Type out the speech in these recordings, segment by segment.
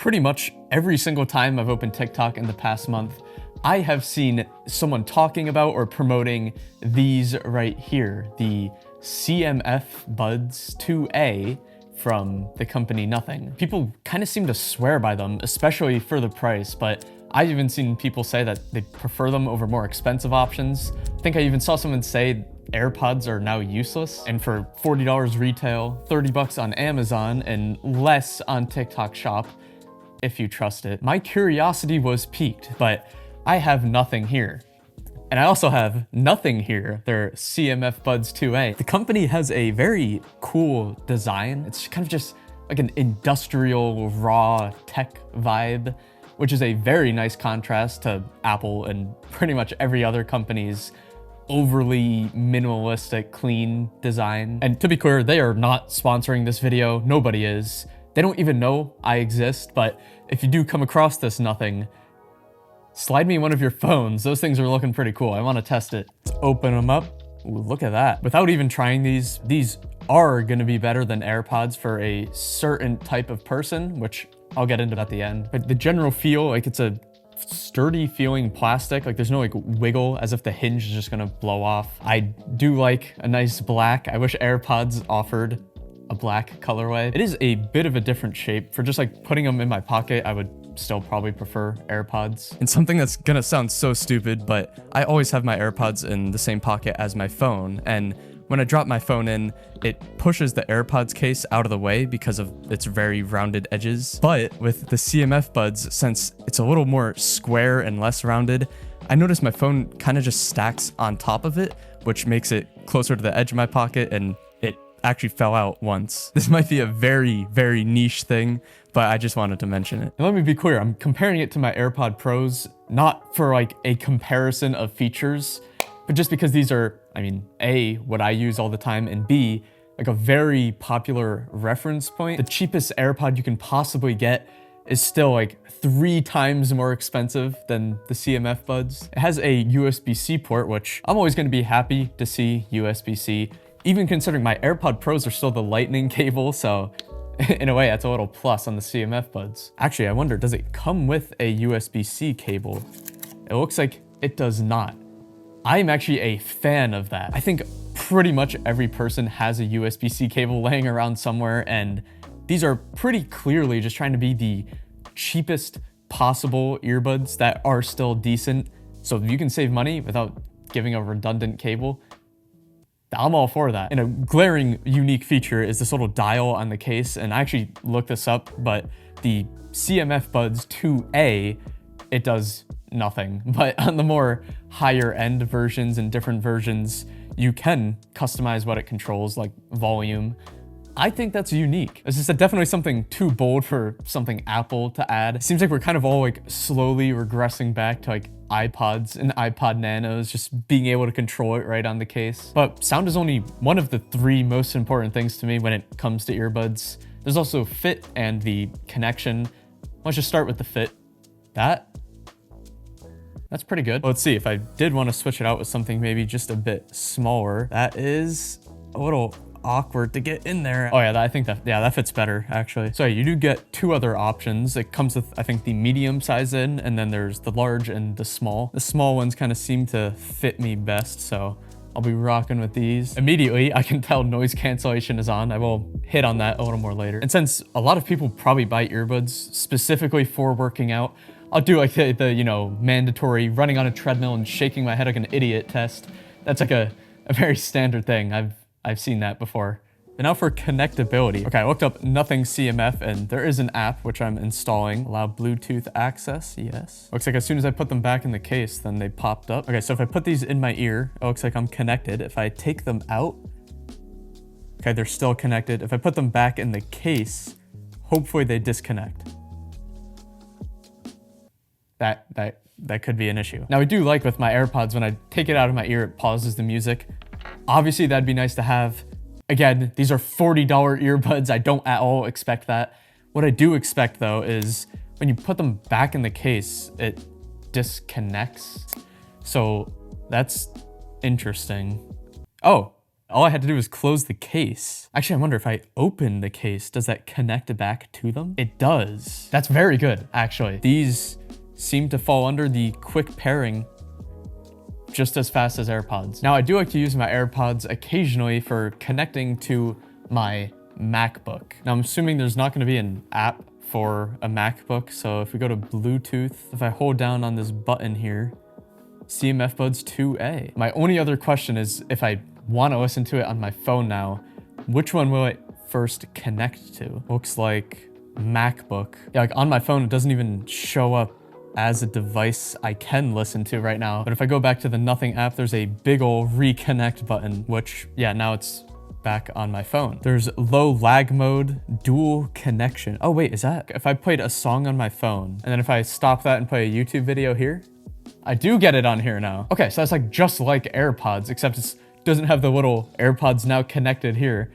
pretty much every single time I've opened TikTok in the past month, I have seen someone talking about or promoting these right here, the CMF Buds 2A from the company Nothing. People kind of seem to swear by them, especially for the price, but I've even seen people say that they prefer them over more expensive options. I think I even saw someone say AirPods are now useless, and for $40 retail, 30 bucks on Amazon, and less on TikTok Shop, if you trust it. My curiosity was piqued, but I have Nothing here. And I also have Nothing here, their CMF Buds 2A. The company has a very cool design. It's kind of just like an industrial, raw tech vibe, which is a very nice contrast to Apple and pretty much every other company's overly minimalistic, clean design. And to be clear, they are not sponsoring this video. Nobody is. They don't even know I exist, but if you do come across this Nothing, slide me one of your phones. Those things are looking pretty cool. I want to test it. Let's open them up. Ooh, look at that. Without even trying these are going to be better than AirPods for a certain type of person, which I'll get into at the end. But the general feel, like it's a sturdy feeling plastic. Like there's no like wiggle as if the hinge is just going to blow off. I do like a nice black. I wish AirPods offered a black colorway. It is a bit of a different shape. For just like putting them in my pocket, I would still probably prefer AirPods. And something that's gonna sound so stupid, but I always have my AirPods in the same pocket as my phone, and when I drop my phone in, it pushes the AirPods case out of the way because of its very rounded edges. But with the CMF Buds, since it's a little more square and less rounded, I noticed my phone kind of just stacks on top of it, which makes it closer to the edge of my pocket, and it actually fell out once. This might be a very, very niche thing, but I just wanted to mention it. And let me be clear, I'm comparing it to my AirPod Pros, not for like a comparison of features, but just because these are, I mean, A, what I use all the time, and B, like a very popular reference point. The cheapest AirPod you can possibly get is still like 3 times more expensive than the CMF Buds. It has a USB-C port, which I'm always gonna be happy to see USB-C, even considering my AirPod Pros are still the lightning cable, so in a way, that's a little plus on the CMF Buds. Actually, I wonder, does it come with a USB-C cable? It looks like it does not. I am actually a fan of that. I think pretty much every person has a USB-C cable laying around somewhere, and these are pretty clearly just trying to be the cheapest possible earbuds that are still decent. So if you can save money without giving a redundant cable, I'm all for that. And a glaring unique feature is this little dial on the case, and I actually looked this up, but the CMF Buds 2A, it does nothing. But on the more higher end versions and different versions, you can customize what it controls, like volume. I think that's unique. This is definitely something too bold for something Apple to add. It seems like we're kind of all like slowly regressing back to like iPods and iPod Nanos, just being able to control it right on the case. But sound is only one of the 3 most important things to me when it comes to earbuds. There's also fit and the connection. Let's just start with the fit. That's pretty good. Let's see, if I did want to switch it out with something maybe just a bit smaller, that is a little awkward to get in there. Oh yeah, I think that fits better actually. So you do get 2 other options. It comes with, I think, the medium size in, and then there's the large and the small. The small ones kind of seem to fit me best, so I'll be rocking with these. Immediately, I can tell noise cancellation is on. I will hit on that a little more later. And since a lot of people probably buy earbuds specifically for working out, I'll do like the you know, mandatory running on a treadmill and shaking my head like an idiot test. That's like a very standard thing. I've seen that before. And now for connectability. Okay, I looked up Nothing CMF, and there is an app which I'm installing. Allow Bluetooth access, yes. Looks like as soon as I put them back in the case, then they popped up. Okay, so if I put these in my ear, it looks like I'm connected. If I take them out, okay, they're still connected. If I put them back in the case, hopefully they disconnect. That could be an issue. Now I do like with my AirPods, when I take it out of my ear, it pauses the music. Obviously that'd be nice to have. Again, these are $40 earbuds. I don't at all expect that. What I do expect though is when you put them back in the case, it disconnects. So that's interesting. Oh, All I had to do was close the case. Actually, I wonder if I open the case, does that connect back to them? It does. That's very good, actually. These seem to fall under the quick pairing just as fast as AirPods. Now, I do like to use my AirPods occasionally for connecting to my MacBook. Now, I'm assuming there's not going to be an app for a MacBook, so if we go to Bluetooth, if I hold down on this button here, CMF Buds 2A. My only other question is, if I want to listen to it on my phone now, which one will it first connect to? Looks like MacBook. Yeah, like on my phone, it doesn't even show up as a device I can listen to right now. But if I go back to the Nothing app, there's a big ol' reconnect button, which, yeah, now it's back on my phone. There's low lag mode, dual connection. Oh wait, is that, if I played a song on my phone, and then if I stop that and play a YouTube video here, I do get it on here now. Okay, so that's like just like AirPods, except it doesn't have the little AirPods now connected here.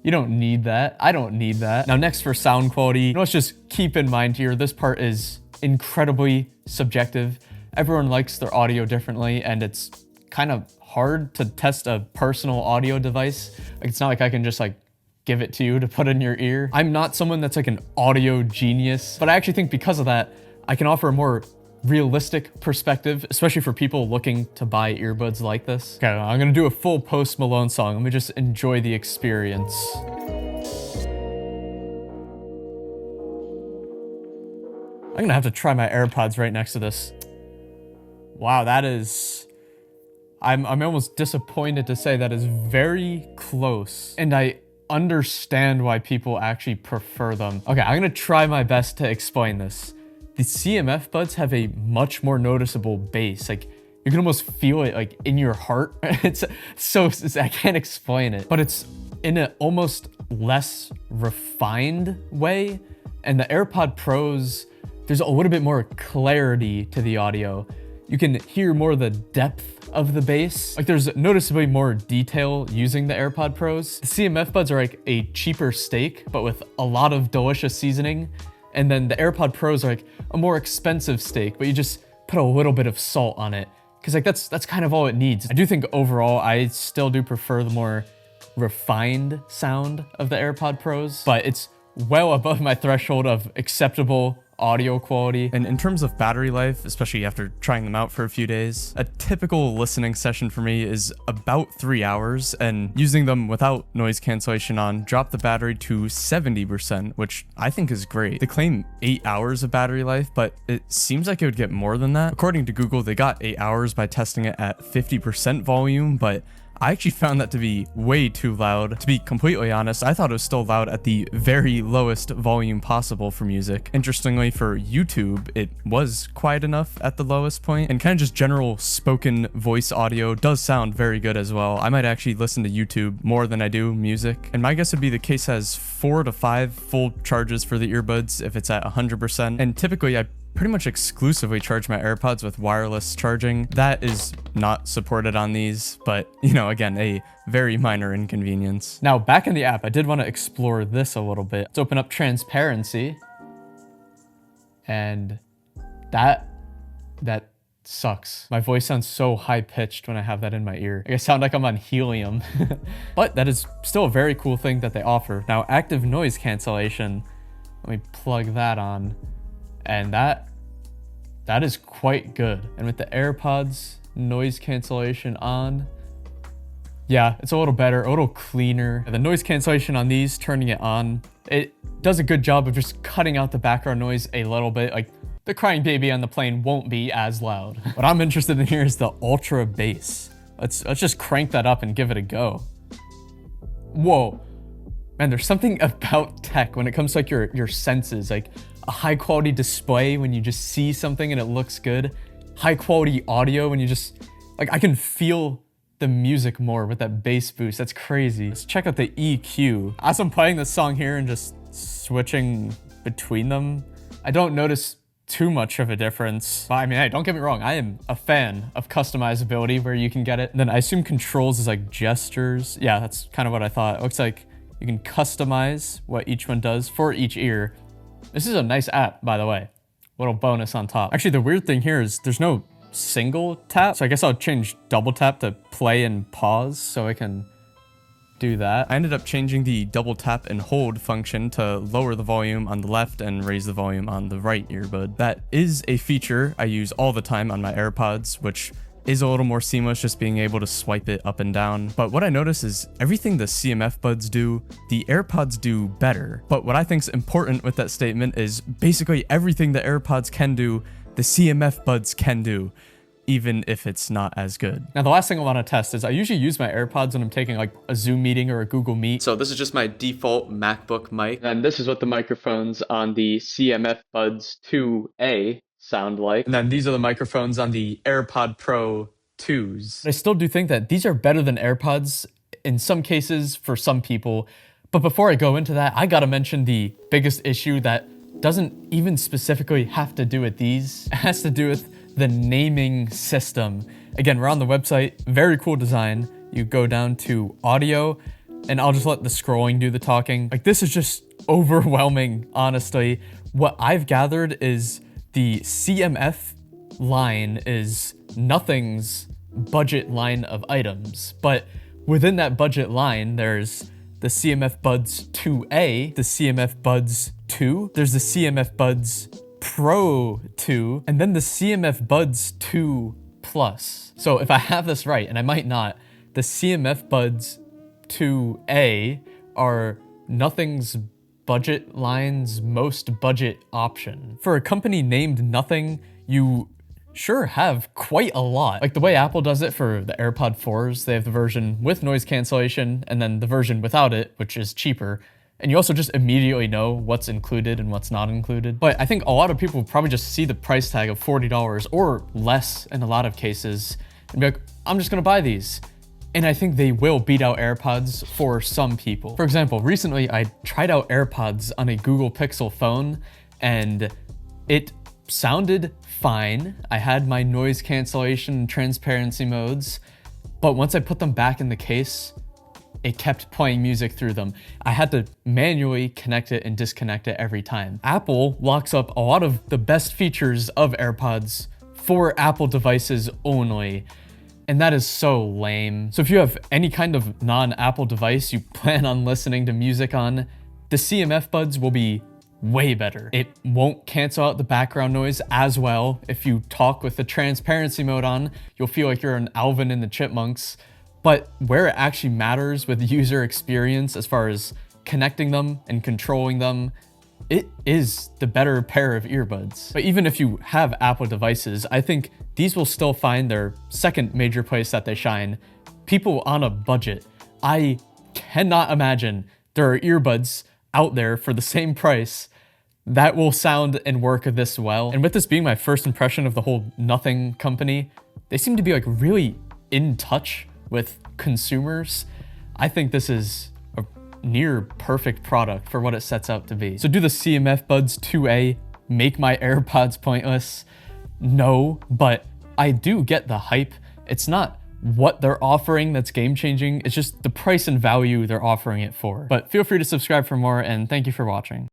You don't need that. I don't need that. Now next for sound quality, let's just keep in mind here, this part is incredibly subjective. Everyone likes their audio differently, and it's kind of hard to test a personal audio device. Like, it's not like I can just like give it to you to put in your ear. I'm not someone that's like an audio genius, but I actually think because of that, I can offer a more realistic perspective, especially for people looking to buy earbuds like this. Okay, I'm gonna do a full Post Malone song. Let me just enjoy the experience. I'm gonna have to try my AirPods right next to this. Wow, that is... I'm almost disappointed to say that is very close. And I understand why people actually prefer them. Okay, I'm gonna try my best to explain this. The CMF buds have a much more noticeable bass. Like, you can almost feel it like in your heart. It's I can't explain it, but it's in an almost less refined way. And the AirPod Pros, there's a little bit more clarity to the audio. You can hear more of the depth of the bass. Like, there's noticeably more detail using the AirPod Pros. The CMF buds are like a cheaper steak, but with a lot of delicious seasoning. And then the AirPod Pros are like a more expensive steak, but you just put a little bit of salt on it. Cause like that's kind of all it needs. I do think overall, I still do prefer the more refined sound of the AirPod Pros, but it's well above my threshold of acceptable audio quality. And in terms of battery life, especially after trying them out for a few days, a typical listening session for me is about 3 hours, and using them without noise cancellation on dropped the battery to 70%, which I think is great. They claim 8 hours of battery life, but it seems like it would get more than that. According to Google, they got 8 hours by testing it at 50% volume, but I actually found that to be way too loud. To be completely honest, I thought it was still loud at the very lowest volume possible for music. Interestingly, for YouTube, it was quiet enough at the lowest point, and kind of just general spoken voice audio does sound very good as well. I might actually listen to YouTube more than I do music, and my guess would be the case has 4 to 5 full charges for the earbuds if it's at 100%, and typically I pretty much exclusively charge my AirPods with wireless charging. That is not supported on these, but you know, again, a very minor inconvenience. Now, back in the app, I did want to explore this a little bit. Let's open up transparency. And that sucks. My voice sounds so high-pitched when I have that in my ear. I sound like I'm on helium. But that is still a very cool thing that they offer. Now, active noise cancellation, let me plug that on. And that is quite good. And with the AirPods noise cancellation on, yeah, it's a little better, a little cleaner. The noise cancellation on these, turning it on, it does a good job of just cutting out the background noise a little bit. Like, the crying baby on the plane won't be as loud. What I'm interested in here is the ultra bass. Let's just crank that up and give it a go. Whoa. Man, there's something about tech when it comes to like your senses, like a high quality display when you just see something and it looks good. High quality audio when you just, like, I can feel the music more with that bass boost. That's crazy. Let's check out the EQ. As I'm playing this song here and just switching between them, I don't notice too much of a difference. But I mean, hey, don't get me wrong. I am a fan of customizability where you can get it. And then I assume controls is like gestures. Yeah, that's kind of what I thought. It looks like you can customize what each one does for each ear. This is a nice app, by the way. Little bonus on top. Actually, the weird thing here is there's no single tap. So I guess I'll change double tap to play and pause so I can do that. I ended up changing the double tap and hold function to lower the volume on the left and raise the volume on the right earbud. That is a feature I use all the time on my AirPods, which is a little more seamless, just being able to swipe it up and down. But what I notice is everything the CMF buds do, the AirPods do better. But what I think is important with that statement is basically everything the AirPods can do, the CMF buds can do, even if it's not as good. Now, the last thing I want to test is I usually use my AirPods when I'm taking like a Zoom meeting or a Google Meet. So this is just my default MacBook mic. And this is what the microphones on the CMF Buds 2A sound like. And then these are the microphones on the AirPod Pro 2s. I still do think that these are better than AirPods in some cases for some people. But before I go into that, I gotta mention the biggest issue that doesn't even specifically have to do with these. It has to do with the naming system. Again, we're on the website, very cool design. You go down to audio, and I'll just let the scrolling do the talking. Like, this is just overwhelming, honestly. What I've gathered is the CMF line is nothing's budget line of items, but within that budget line, there's the CMF Buds 2A, the CMF Buds 2, there's the CMF Buds Pro 2, and then the CMF Buds 2 Plus. So if I have this right, and I might not, the CMF Buds 2A are nothing's budget line's most budget option. For a company named Nothing, you sure have quite a lot. Like the way Apple does it for the AirPod 4s, they have the version with noise cancellation and then the version without it, which is cheaper. And you also just immediately know what's included and what's not included. But I think a lot of people probably just see the price tag of $40 or less in a lot of cases and be like, I'm just gonna buy these. And I think they will beat out AirPods for some people. For example, recently I tried out AirPods on a Google Pixel phone and it sounded fine. I had my noise cancellation and transparency modes, but once I put them back in the case, it kept playing music through them. I had to manually connect it and disconnect it every time. Apple locks up a lot of the best features of AirPods for Apple devices only. And that is so lame. So if you have any kind of non-Apple device you plan on listening to music on, the CMF buds will be way better. It won't cancel out the background noise as well. If you talk with the transparency mode on, you'll feel like you're an Alvin and the Chipmunks. But where it actually matters with user experience as far as connecting them and controlling them, it is the better pair of earbuds. But even if you have Apple devices, I think these will still find their second major place that they shine. People on a budget. I cannot imagine there are earbuds out there for the same price that will sound and work this well. And with this being my first impression of the whole Nothing company, they seem to be like really in touch with consumers. I think this is a near perfect product for what it sets out to be. So do the CMF Buds 2A make my AirPods pointless? No, but I do get the hype. It's not what they're offering that's game-changing, it's just the price and value they're offering it for. But feel free to subscribe for more, and thank you for watching.